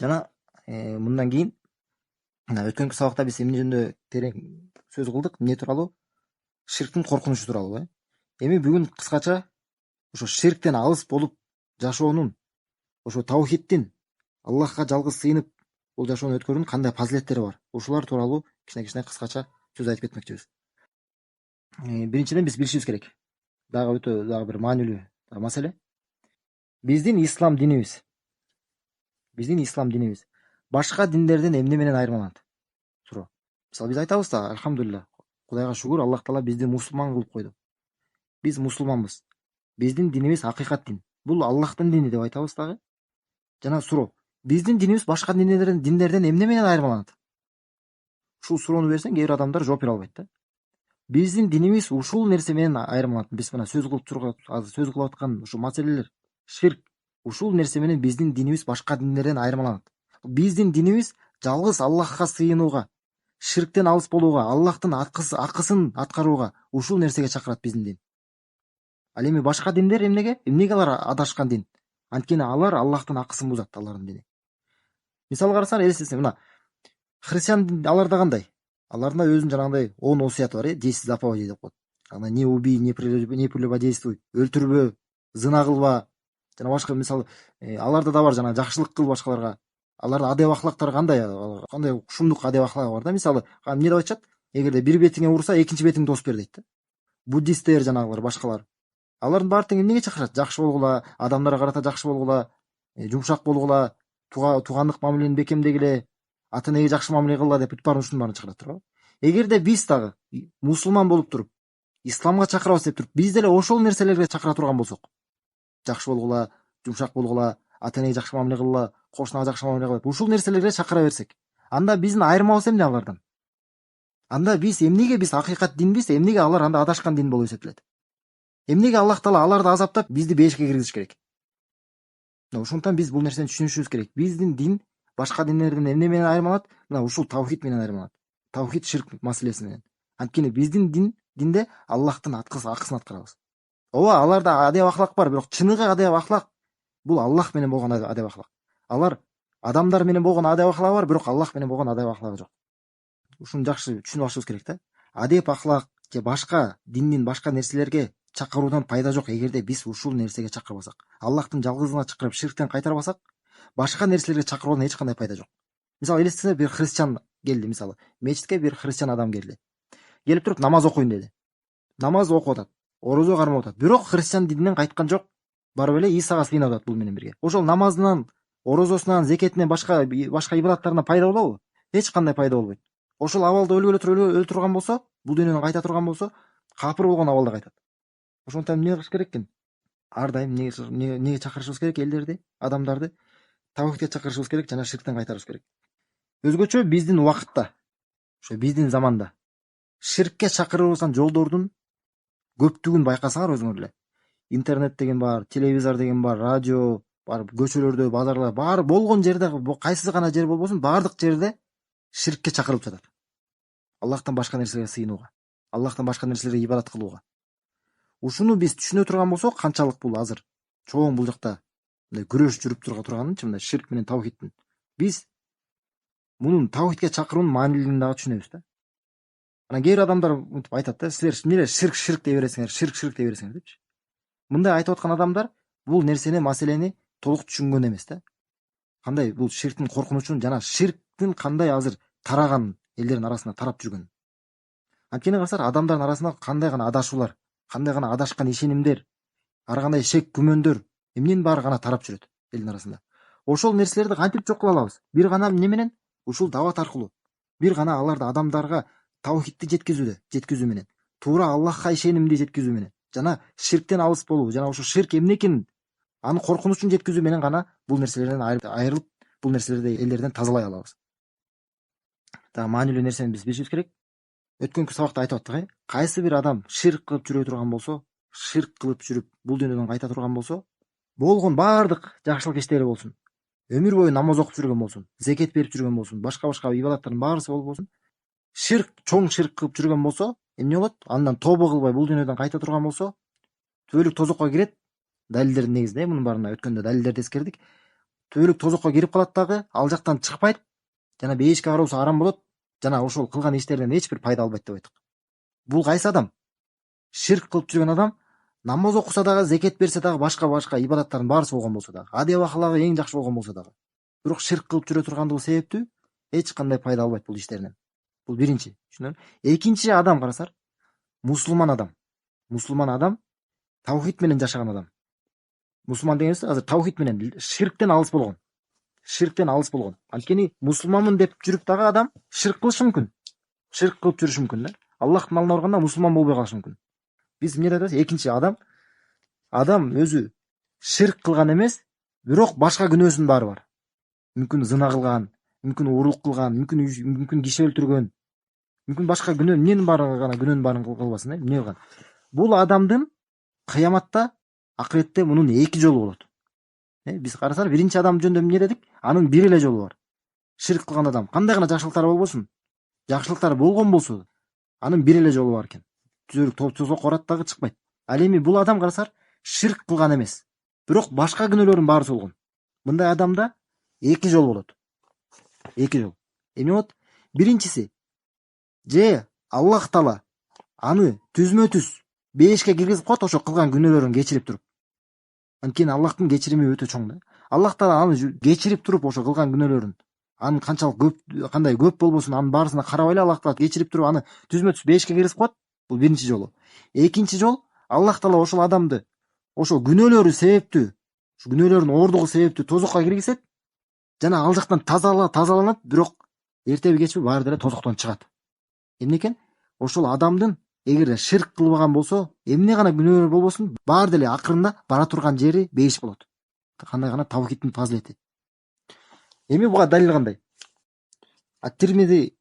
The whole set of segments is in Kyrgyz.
Жана мындан кийин өткөнкү сабакта биз эмне жөнүндө терең сөз кылдык? Эмне тууралуу? Ширктин коркунучу тууралуу. Эми бүгүн кыскача ошо ширктен алыс болуп жашоонун, ошо таухиддин, Аллахка жалгыз сыйынып бул жашоону өткөрүүнүн кандай фазилеттери бар? Ушулар тууралуу кичине кыскача сөз айтып кетмекчибиз. Биринчиден биз билишибиз керек. Дагы өтө дагы бир маанилүү маселе. Биздин ислам динибиз башка диндерден эмне менен айырмаланат? Суроо. Мисалы биз айтабыз да, альхамдулилля, Кудайга шүгүр, Аллах Таала бизди мусулман кылып койду. Биз мусулманбыз. Биздин динибиз акыйкат дин. Бул Аллахтын дини деп айтабыз дагы. Жана суроо. Биздин динибиз башка диндерден эмне менен айырмаланат? Ушул суроону берсең, кээ бир адамдар жооп бере албайт да. Биздин динибиз ушул нерсе менен айырмаланат. Биз мына сөз кылып аткан ушу маселелер, ширк, ушул нерсе менен биздин динибиз башка диндерден айырмаланат. Биздин динибиз жалгыз Аллахка сыйынууга, ширктен алыс болууга, Аллахтын акысын аткарууга, ушул нерсеге чакырат биздин дин. Ал эми башка диндер эмнеге? Эмнеге алар адашкан дин? Анткени алар Аллахтын акысын бузат, алардын дини. Мисалы карасаң, элестетсең, мына христиан аларда кандай? Аларда өзүнүн жанагындай 10 осуяты бар, 10 заповедей деп коет. Ана не убий, не прелюбодействуй, өлтүрбө, зына кылба, жана башка мисалы аларда да бар жана жакшылык кыл башкаларга. Алардын адеп ахлактары кандай шумдук адеп ахлагы бар да. Мисалы, эмне деп айтышат? Эгерде бир бетиңе урса, экинчи бетиңди тосуп бер дейт да. Буддисттер жанагылар, башкалар. Алардын баары тең эмнеге чакырат? Жакшы болгула, адамдарга карата жакшы болгула, жумшак болгула, туугандык мамилени бекемдегиле, ата энеге жакшы мамиле кылгыла деп бүт ушунун баарын чакырат туурабы? Эгерде биз дагы мусулман болуп туруп, исламга чакырабыз деп туруп, биз деле ошол нерселерге чакыра турган болсок, жакшы болгула, жумшак болгула, ата энеге жакшы мамиле кылгыла, кошунага жакшы мамиле кылып, ушул нерселерге чакыра берсек, анда биздин айырмабыз эмне алардан? Анда биз эмнеге акыйкат динбиз, эмнеге алар анда адашкан дин болуп эсептелет? Эмнеге Аллах Таала аларды азаптап, бизди бешикке киргизиш керек? Ошондуктан биз бул нерсени түшүнүшүбүз керек. Биздин дин башка диндерден эмне менен айырмаланат? Мына ушул таухид менен айырмаланат. Таухид ширк маселеси менен. Анткени биздин динде Аллахтын акысын аткарабыз. Ооба, аларда адеп ахлак бар, бирок чыныгы адеп ахлак бул Аллах менен болгон адеп ахлак. Алар адамдар менен болгон адеп ахлагы бар, бирок Аллах менен болгон адеп ахлагы жок. Ушуну жакшы түшүнүп алышыбыз керек да. Адеп ахлак же башка диндин башка нерселерге чакыруудан пайда жок эгерде биз ушул нерсеге чакырбасак. Аллахтын жалгызына чакырып ширктен кайтарбасак, башка нерселерге чакыруудан эч кандай пайда жок. Мисалы элестесе, бир христиан келди, мисалы мечитке бир христиан адам келди. Келип туруп намаз окуйм деди. Намаз окуп атат, орозо кармап атат. Бирок христиан дининен кайткан жок. Барып эле Исага сыйынып атат бул менен бирге. Ошол намазынан, орозосунан, зекетинен башка ибадаттарынан пайда болобу? Эч кандай пайда болбойт. Ошол абалда өлө турган болсо, бул дүйнөдөн кайта турган болсо, капыр болгон абалда кайтат. Ошондуктан эмне кылыш керек экен? Ар дайым эмнеге чакырышыбыз керек? Элдерди, адамдарды таухидке чакырышыбыз керек жана ширктен кайтарышыбыз керек. Өзгөчө биздин убакытта, ошо биздин заманда ширкке чакырып жолдордун көптүгүн байкасаңар өзүңөр эле. Интернет деген бар, телевизор деген бар, радио бар, көчөлөрдө, базарлар бар, болгон жерде, кайсы гана жер болбосун, баардык жерде ширкке чакырылып жатат. Аллахтан башка нерселерге сыйынууга, Аллахтан башка нерселерге ибадат кылууга. Ушуну биз түшүнө турган болсок, канчалык бул азыр чоң бул жакта мындай күрөш жүрүп турганынчы, мындай ширк менен таухидтин. Биз мунун таухидке чакыруунун маанилүүлүгүн дагы түшүнөбүз да. Анан кээ бир адамдар мынтип айтат да, силер эмне ширк дей бересиңер, ширк дей бересиңер депчи. Мындай айтып аткан адамдар бул маселени толук түшүнгөн эмес да. Кандай бул ширктин коркунучун жана ширктин кандай азыр тараган элдердин арасында тарап жүргөн. Анткени карасаңар, адамдардын арасында кандай гана адашуулар, кандай гана адашкан ишенимдер, ар кандай шек күмөндөр, эмненин баары гана тарап жүрөт элдин арасында. Ошол нерселерди кантип жок кыла алабыз? Бир гана эмне менен? Ушул дават аркылуу. Бир гана аларды адамдарга таухидти жеткизүү менен, туура Аллахка ишенимди жеткизүү менен, жана ширктен алыс болуу, жана ошо ширк эмне экенин, анын коркунучун жеткизүү менен гана бул нерселерден айрылып, бул нерселерди элдерден тазалай алабыз. Дагы маанилүү нерсени биз билишибиз керек. Өткөнкү сабакта айтып аттык, кайсы бир адам ширк кылып жүрө турган болсо, ширк кылып жүрүп бул дүйнөдөн кайта турган болсо, болгон баардык жакшылык иштери болсун, өмүр бою намаз окуп жүргөн болсун, зекет берип жүргөн болсун, башка ибадаттардын баарысы болсун, чоң ширк кылып жүргөн болсо, эмне болот? Андан тобо кылбай бул дүйнөдөн кайта турган болсо, түбөлүк тозокко кирет. Далилдердин негизинде мунун баарына өткөндө далилдерди эскердик. түбөлүк тозокко кирип калат дагы, ал жактан чыкпайт, жана бейишке кароосу арам болот, жана ошол кылган иштеринен эч бир пайда албайт деп айттык. Бул кайсы адам? Ширк кылып жүргөн адам, намаз окуса дагы, зекет берсе дагы, башка ибадаттардын баарысы болгон болсо дагы, адеп аклагы эң жакшы болгон болсо дагы, бирок ширк кылып жүрө тургандыгы себептүү эч кандай пайда албайт бул иштеринен. Бул биринчи. Экинчи адам карасар, мусулман адам. Мусулман адам таухид менен жашаган адам. Мусулман дегенибиз азыр таухид менен, ширктен алыс болгон. Ширктен алыс болгон. Анткени мусулманмын деп жүрүп дагы адам ширк кылышы мүмкүн. Ширк кылып жүрүшү мүмкүн да. Аллахтын алдына барганда мусулман болбой калышы мүмкүн. Биз эмне айтабыз? Экинчи адам өзү ширк кылган эмес, бирок башка күнөөсүнүн баары бар. Мүмкүн зына кылган, мүмкүн урук кылган, мүмкүн киши өлтүргөн, мүмкүн башка күнөө, эмненин баарын гана күнөөнүн баарын кылбасын, эмне кылган. Бул адамдын кыяматта, акыретте мунун эки жолу болот. Биз карасак, биринчи адам жөнүндө эмне дедик? Анын бир эле жолу бар. Ширк кылган адам кандай гана жакшылыктары болбосун, жакшылыктары болгон болсо, анын бир эле жолу бар экен. Түзөлүк тозокко барат дагы чыкпайт. Ал эми бул адам карасар, ширк кылган эмес, бирок башка күнөөлөрдүн баары болгон. Мындай адамда эки жол болот. Эки жол. Эмне болот? Биринчиси, же Аллах Таала аны түзмө-түз бейишке киргизип коет, ошо кылган күнөөлөрүн кечирип туруп. Анткени Аллахтын кечирими өтө чоң да. Аллах Таала аны кечирип туруп, ошо кылган күнөөлөрүн, анын канчалык көп, кандай көп болбосун, анын баарысына карабай эле Аллах Таала кечирип туруп, аны түзмө-түз бейишке киргизип коет. Бул биринчи жолу. Экинчи жол, Аллах Таала ошол адамды ошо күнөөлөрү себептүү, ушу күнөөлөрдүн оордугу себептүү тозокко киргизет, жана ал жактан тазаланат, бирок эртеби кечпи баары деле тозоктон чыгат. Эмне экен? Ошол адамдын эгерде ширк кылбаган болсо, эмне гана күнөөлөр болбосун, баары деле акырында бара турган жери бейиш болот. Кандай гана тавхидтин фазилети. Эми буга далил кандай? Ат-Тирмизи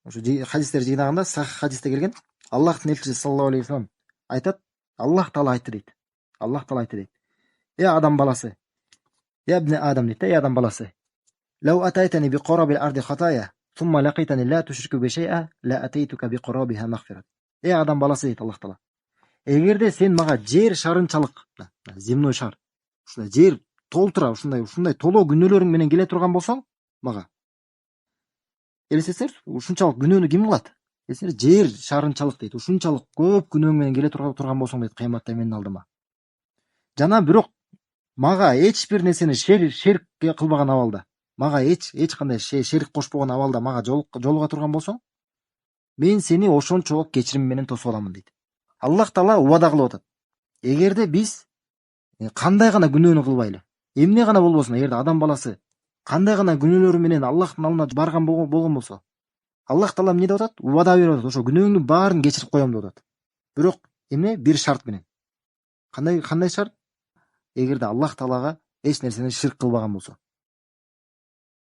ошо хадистер жыйнагында, сахих хадисте келген, Аллахтын элчиси саллаллаху алейхи ва саллям айтат, Аллах Таала айтты дейт. Аллах Таала айтты дейт. Адам баласы. Ибн Адам дейт, адам баласы. Лау атайтани би қарабил арди хатая, thumma laqitani la tushriku bi shay'a, la ataytuka bi qarabiha maghfirat. Адам баласы дейт Аллах Таала. Эгерде сен мага жер шарынчалык, земной шар, ушундай жер толтура, ушундай толоо күнөөлөрүң менен келе турган болсоң, мага. Элестетсеңиз, ушунчалык күнөөнү ким кылат? Жер шарынчалык дейт, ушунчалык көп күнөөң менен келе турган болсоң дейт, кыяматта менин алдыма. Жана бирок мага эч бир нерсени шерк кылбаган абалда, мага эч кандай шерик кошпогон абалда мага жолуга турган болсоң, мен сени ошончолук кечирим менен тосуп аламын дейт. Аллах Таала убада кылып атат. Эгерде биз кандай гана күнөөнү кылбайлы, эмне гана болбосун, эгерде адам баласы кандай гана күнөөлөрү менен Аллахтын алдына барган болгон болсо, Аллах Таала эмне деп атат? Убада берип атат, ошо күнөөңдүн баарын кечирип коем деп атат. Бирок эмне? Бир шарт менен. Кандай шарт? Эгерде Аллах Таалага эч нерсени ширк кылбаган болсо.